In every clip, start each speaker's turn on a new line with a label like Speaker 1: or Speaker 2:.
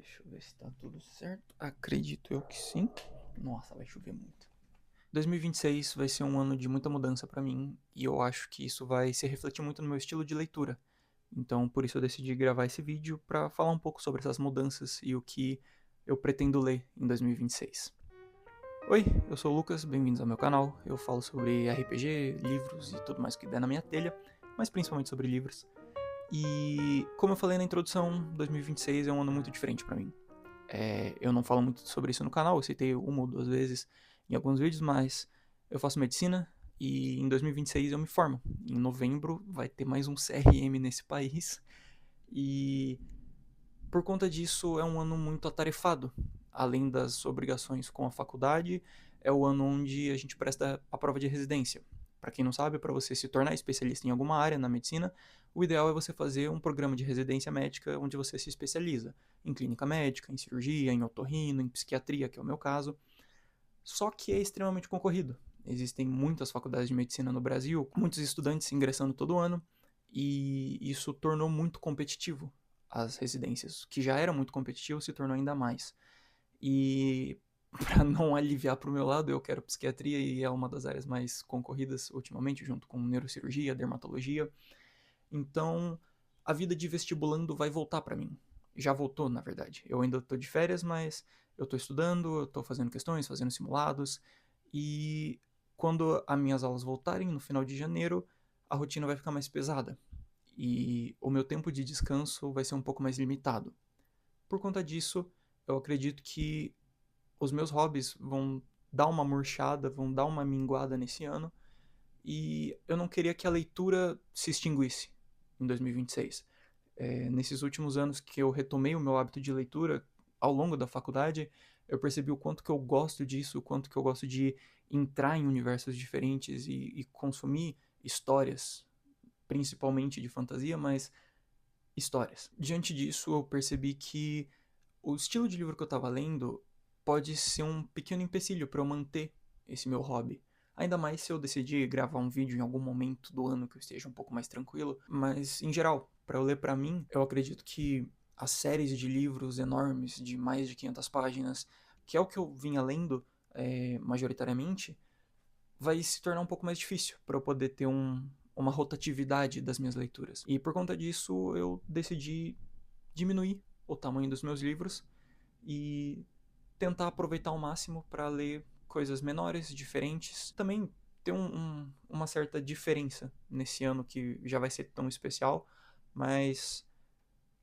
Speaker 1: Deixa eu ver se tá tudo certo. Acredito eu que sim. Nossa, vai chover muito. 2026 vai ser um ano de muita mudança pra mim e eu acho que isso vai se refletir muito no meu estilo de leitura. Então, por isso eu decidi gravar esse vídeo pra falar um pouco sobre essas mudanças e o que eu pretendo ler em 2026. Oi, eu sou o Lucas, bem-vindos ao meu canal. Eu falo sobre RPG, livros e tudo mais que der na minha telha, mas principalmente sobre livros. E como eu falei na introdução, 2026 é um ano muito diferente pra mim. Eu não falo muito sobre isso no canal, eu citei uma ou duas vezes em alguns vídeos, mas eu faço medicina e em 2026 eu me formo. Em novembro vai ter mais um CRM nesse país e por conta disso é um ano muito atarefado. Além das obrigações com a faculdade, é o ano onde a gente presta a prova de residência. Para quem não sabe, para você se tornar especialista em alguma área na medicina, o ideal é você fazer um programa de residência médica onde você se especializa em clínica médica, em cirurgia, em otorrino, em psiquiatria, que é o meu caso. Só que é extremamente concorrido. Existem muitas faculdades de medicina no Brasil, muitos estudantes ingressando todo ano, e isso tornou muito competitivo as residências, que já era muito competitivo, se tornou ainda mais. E para não aliviar para o meu lado, eu quero psiquiatria e é uma das áreas mais concorridas ultimamente, junto com neurocirurgia, dermatologia. Então, a vida de vestibulando vai voltar para mim. Já voltou, na verdade. Eu ainda tô de férias, mas eu tô estudando, eu tô fazendo questões, fazendo simulados. E quando as minhas aulas voltarem, no final de janeiro, a rotina vai ficar mais pesada. E o meu tempo de descanso vai ser um pouco mais limitado. Por conta disso, eu acredito que os meus hobbies vão dar uma murchada, vão dar uma minguada nesse ano e eu não queria que a leitura se extinguisse em 2026. Nesses últimos anos que eu retomei o meu hábito de leitura, ao longo da faculdade, eu percebi o quanto que eu gosto disso, o quanto que eu gosto de entrar em universos diferentes e consumir histórias, principalmente de fantasia, mas histórias. Diante disso, eu percebi que o estilo de livro que eu estava lendo pode ser um pequeno empecilho para eu manter esse meu hobby. Ainda mais se eu decidir gravar um vídeo em algum momento do ano que eu esteja um pouco mais tranquilo. Mas, em geral, para eu ler para mim, eu acredito que as séries de livros enormes, de mais de 500 páginas, que é o que eu vinha lendo majoritariamente, vai se tornar um pouco mais difícil para eu poder ter uma rotatividade das minhas leituras. E por conta disso, eu decidi diminuir o tamanho dos meus livros e tentar aproveitar ao máximo para ler coisas menores, diferentes. Também ter uma certa diferença nesse ano que já vai ser tão especial, mas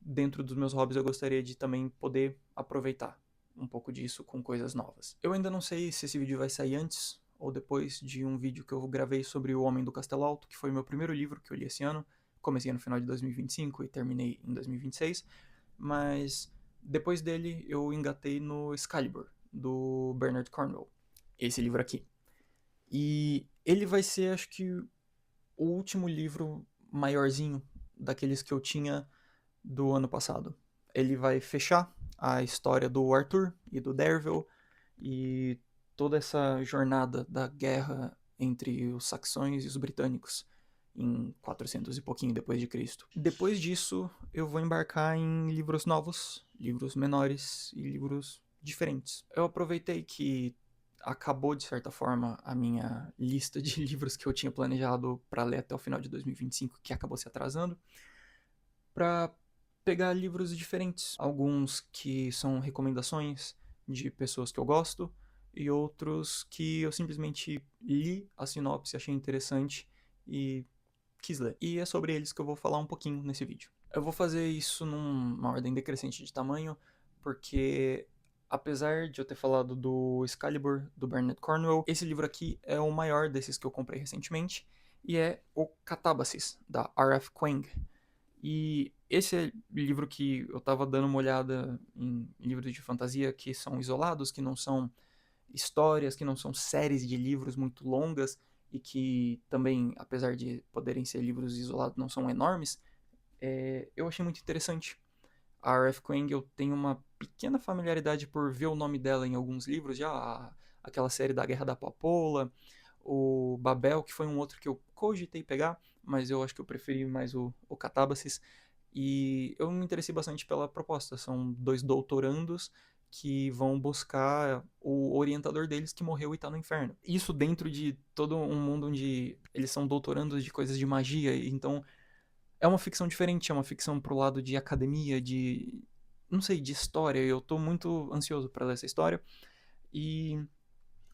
Speaker 1: dentro dos meus hobbies eu gostaria de também poder aproveitar um pouco disso com coisas novas. Eu ainda não sei se esse vídeo vai sair antes ou depois de um vídeo que eu gravei sobre O Homem do Castelo Alto, que foi o meu primeiro livro que eu li esse ano. Comecei no final de 2025 e terminei em 2026, mas depois dele eu engatei no Excalibur, do Bernard Cornwell, esse livro aqui. E ele vai ser, acho que, o último livro maiorzinho daqueles que eu tinha do ano passado. Ele vai fechar a história do Arthur e do Dervel e toda essa jornada da guerra entre os saxões e os britânicos em 400 e pouquinho depois de Cristo. Depois disso, eu vou embarcar em livros novos, livros menores e livros diferentes. Eu aproveitei que acabou de certa forma a minha lista de livros que eu tinha planejado para ler até o final de 2025, que acabou se atrasando, para pegar livros diferentes, alguns que são recomendações de pessoas que eu gosto e outros que eu simplesmente li a sinopse, achei interessante e quis ler. E é sobre eles que eu vou falar um pouquinho nesse vídeo. Eu vou fazer isso numa ordem decrescente de tamanho, porque apesar de eu ter falado do Excalibur, do Bernard Cornwell, esse livro aqui é o maior desses que eu comprei recentemente, e é o Catabasis, da R.F. Kuang. E esse é livro que eu tava dando uma olhada em livros de fantasia que são isolados, que não são histórias, que não são séries de livros muito longas e que também, apesar de poderem ser livros isolados, não são enormes. Eu achei muito interessante. A R.F. Kuang, eu tenho uma pequena familiaridade por ver o nome dela em alguns livros, já aquela série da Guerra da Papoula, o Babel, que foi um outro que eu cogitei pegar, mas eu acho que eu preferi mais o Catabasis. E eu me interessei bastante pela proposta. São dois doutorandos que vão buscar o orientador deles que morreu e tá no inferno. Isso dentro de todo um mundo onde eles são doutorandos de coisas de magia, então é uma ficção diferente, é uma ficção pro lado de academia, de não sei, de história. Eu tô muito ansioso para ler essa história e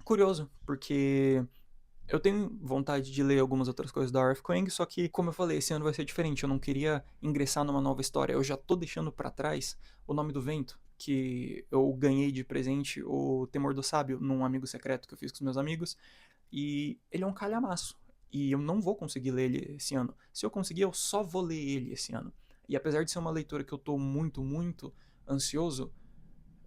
Speaker 1: curioso, porque eu tenho vontade de ler algumas outras coisas da R.F. Kuang, só que, como eu falei, esse ano vai ser diferente. Eu não queria ingressar numa nova história. Eu já tô deixando pra trás O Nome do Vento, que eu ganhei de presente o Temor do Sábio num amigo secreto que eu fiz com os meus amigos. E ele é um calhamaço. E eu não vou conseguir ler ele esse ano. Se eu conseguir, eu só vou ler ele esse ano. E apesar de ser uma leitura que eu tô muito, muito ansioso,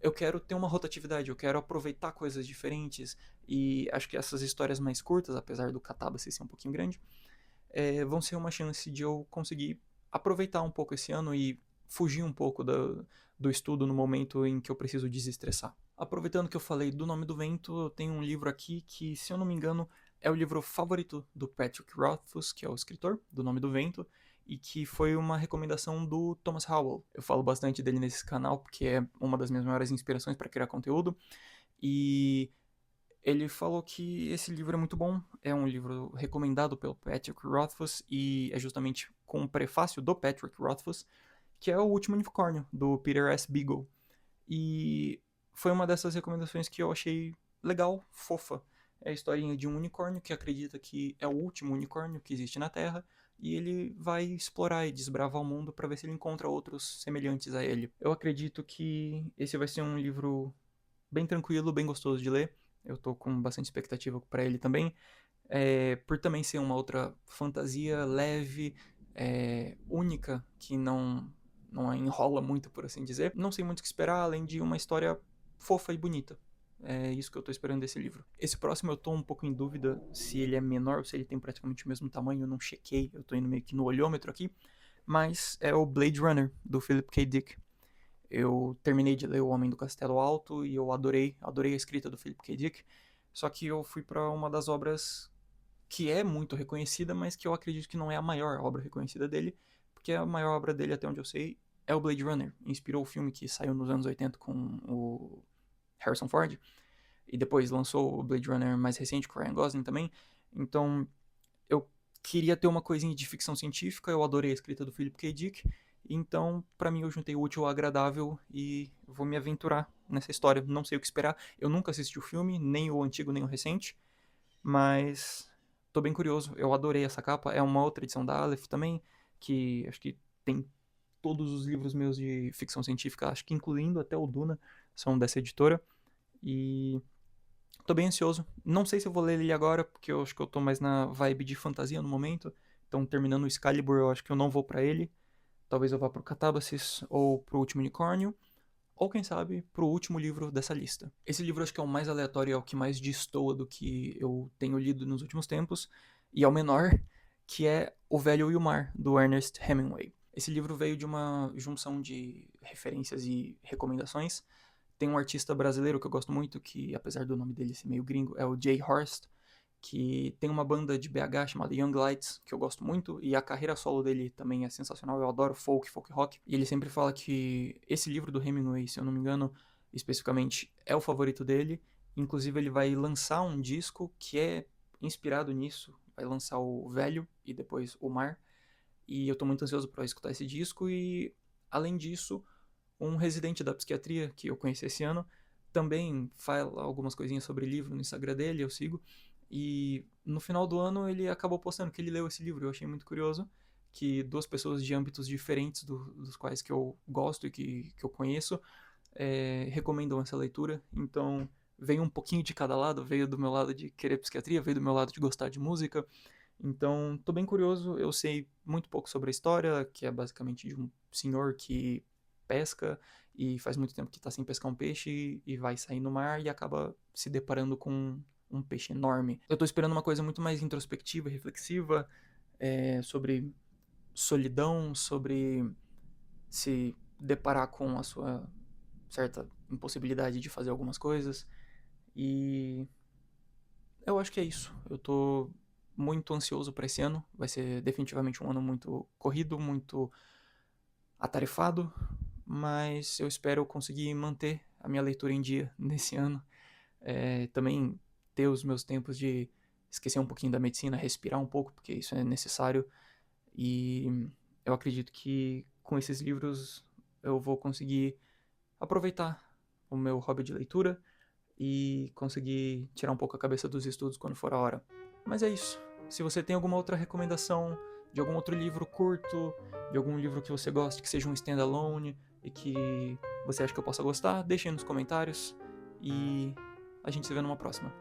Speaker 1: eu quero ter uma rotatividade, eu quero aproveitar coisas diferentes. E acho que essas histórias mais curtas, apesar do Catábase ser um pouquinho grande, vão ser uma chance de eu conseguir aproveitar um pouco esse ano e fugir um pouco do estudo no momento em que eu preciso desestressar. Aproveitando que eu falei do Nome do Vento, eu tenho um livro aqui que, se eu não me engano, é o livro favorito do Patrick Rothfuss, que é o escritor do Nome do Vento, e que foi uma recomendação do Thomas Howell. Eu falo bastante dele nesse canal porque é uma das minhas maiores inspirações para criar conteúdo, e ele falou que esse livro é muito bom, é um livro recomendado pelo Patrick Rothfuss e é justamente com um prefácio do Patrick Rothfuss, que é O Último Unicórnio, do Peter S. Beagle. E foi uma dessas recomendações que eu achei legal, fofa. É a historinha de um unicórnio que acredita que é o último unicórnio que existe na Terra e ele vai explorar e desbravar o mundo para ver se ele encontra outros semelhantes a ele. Eu acredito que esse vai ser um livro bem tranquilo, bem gostoso de ler. Eu tô com bastante expectativa para ele também. Por também ser uma outra fantasia leve, única, que não enrola muito, por assim dizer. Não sei muito o que esperar, além de uma história fofa e bonita. É isso que eu tô esperando desse livro. Esse próximo eu tô um pouco em dúvida se ele é menor ou se ele tem praticamente o mesmo tamanho, eu não chequei, eu tô indo meio que no olhômetro aqui. Mas é o Blade Runner, do Philip K. Dick. Eu terminei de ler O Homem do Castelo Alto e eu adorei a escrita do Philip K. Dick. Só que eu fui para uma das obras que é muito reconhecida, mas que eu acredito que não é a maior obra reconhecida dele, porque a maior obra dele, até onde eu sei, é o Blade Runner. Inspirou o filme que saiu nos anos 80 com o Harrison Ford, e depois lançou o Blade Runner mais recente com o Ryan Gosling também. Então, eu queria ter uma coisinha de ficção científica, eu adorei a escrita do Philip K. Dick, então, pra mim, eu juntei o útil ao agradável e vou me aventurar nessa história. Não sei o que esperar, eu nunca assisti o filme, nem o antigo, nem o recente, mas tô bem curioso. Eu adorei essa capa. É uma outra edição da Aleph também, que acho que tem todos os livros meus de ficção científica, acho que incluindo até o Duna, são dessa editora. E tô bem ansioso. Não sei se eu vou ler ele agora, porque eu acho que eu tô mais na vibe de fantasia no momento. Então, terminando o Excalibur, eu acho que eu não vou pra ele. Talvez eu vá pro Catábasis ou pro Último Unicórnio, ou quem sabe pro último livro dessa lista. Esse livro acho que é o mais aleatório e é o que mais destoa do que eu tenho lido nos últimos tempos, e é o menor, que é O Velho e o Mar, do Ernest Hemingway. Esse livro veio de uma junção de referências e recomendações. Tem um artista brasileiro que eu gosto muito, que apesar do nome dele ser meio gringo, é o Jay Horst, que tem uma banda de BH chamada Young Lights, que eu gosto muito, e a carreira solo dele também é sensacional, eu adoro folk rock, e ele sempre fala que esse livro do Hemingway, se eu não me engano, especificamente, é o favorito dele, inclusive ele vai lançar um disco que é inspirado nisso, vai lançar o Velho e depois o Mar, e eu tô muito ansioso para escutar esse disco, e além disso, um residente da psiquiatria que eu conheci esse ano também fala algumas coisinhas sobre livro no Instagram dele, eu sigo. E no final do ano ele acabou postando que ele leu esse livro. Eu achei muito curioso que duas pessoas de âmbitos diferentes dos quais que eu gosto e que eu conheço recomendam essa leitura. Então veio um pouquinho de cada lado, veio do meu lado de querer psiquiatria, veio do meu lado de gostar de música. Então tô bem curioso, eu sei muito pouco sobre a história, que é basicamente de um senhor que pesca e faz muito tempo que tá sem pescar um peixe e vai sair no mar e acaba se deparando com um peixe enorme. Eu tô esperando uma coisa muito mais introspectiva, reflexiva, sobre solidão, sobre se deparar com a sua certa impossibilidade de fazer algumas coisas. E eu acho que é isso. Eu tô muito ansioso para esse ano. Vai ser definitivamente um ano muito corrido, muito atarefado, mas eu espero conseguir manter a minha leitura em dia nesse ano. Também ter os meus tempos de esquecer um pouquinho da medicina, respirar um pouco, porque isso é necessário. E eu acredito que com esses livros eu vou conseguir aproveitar o meu hobby de leitura e conseguir tirar um pouco a cabeça dos estudos quando for a hora. Mas é isso. Se você tem alguma outra recomendação de algum outro livro curto, de algum livro que você goste, que seja um standalone e que você acha que eu possa gostar, deixe aí nos comentários e a gente se vê numa próxima.